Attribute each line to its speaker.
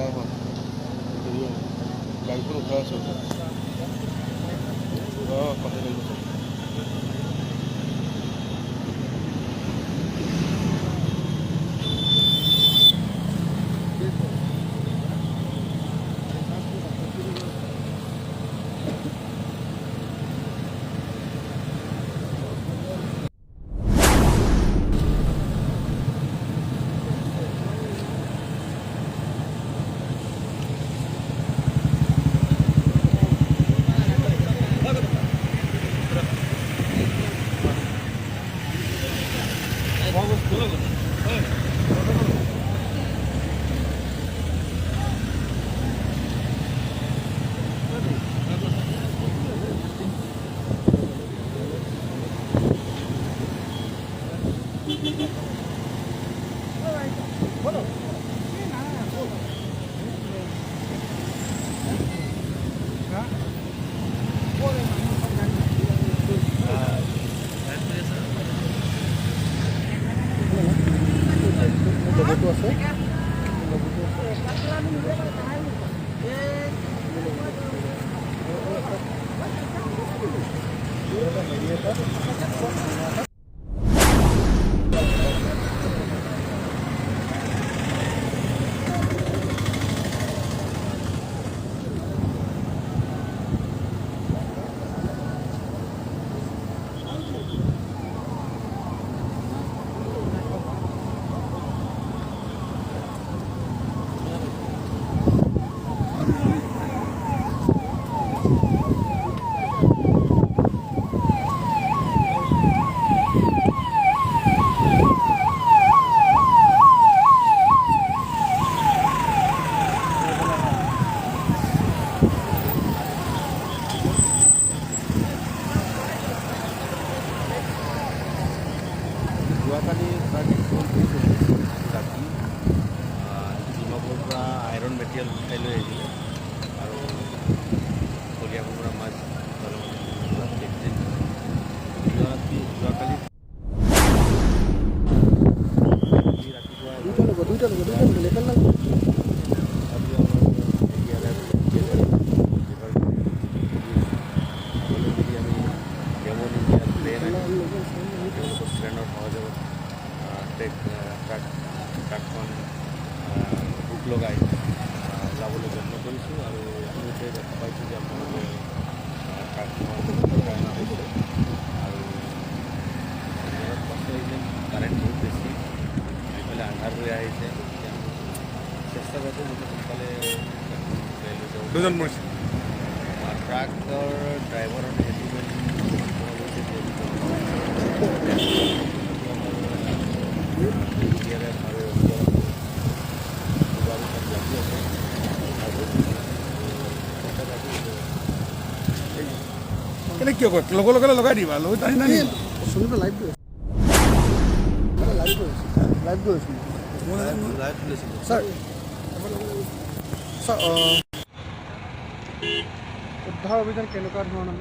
Speaker 1: নাই হোৱা গাড়ীখন উঠাই আছোঁ অঁ কথা লাগিছে যোৱাকালি ৰাতি ডিমাপুৰৰ পৰা আইৰণ মেটেৰিয়েল উঠাই লৈ আহিছিলে আৰু কলিয়াবৰ পৰা মাছ যোৱাকালি ট্ৰেইনৰ সহযোগত ট্ৰাকখন বুক লগাই যাবলৈ যত্ন কৰিছোঁ আৰু ইতিমধ্যে দেখা পাইছোঁ যে আপোনালোকে ট্ৰাকখন লগাই অনা হৈছে আৰু কষ্ট হৈছে কাৰেণ্ট বহুত বেছি এইফালে আন্ধাৰ হৈ আহিছে চেষ্টা কৰাটো বহুত সোনকালে দুজন মৰিছে ট্ৰাকৰ ড্ৰাইভাৰৰ হেণ্ডিমেন
Speaker 2: কেনে কিয় কয় লগে লগে লগাই দিবা লৈ টানি টানি
Speaker 1: শুনিব লাইভ গৈছোঁ ছাৰ উদ্ধাৰ অভিযান কেনেকুৱা ধৰণৰ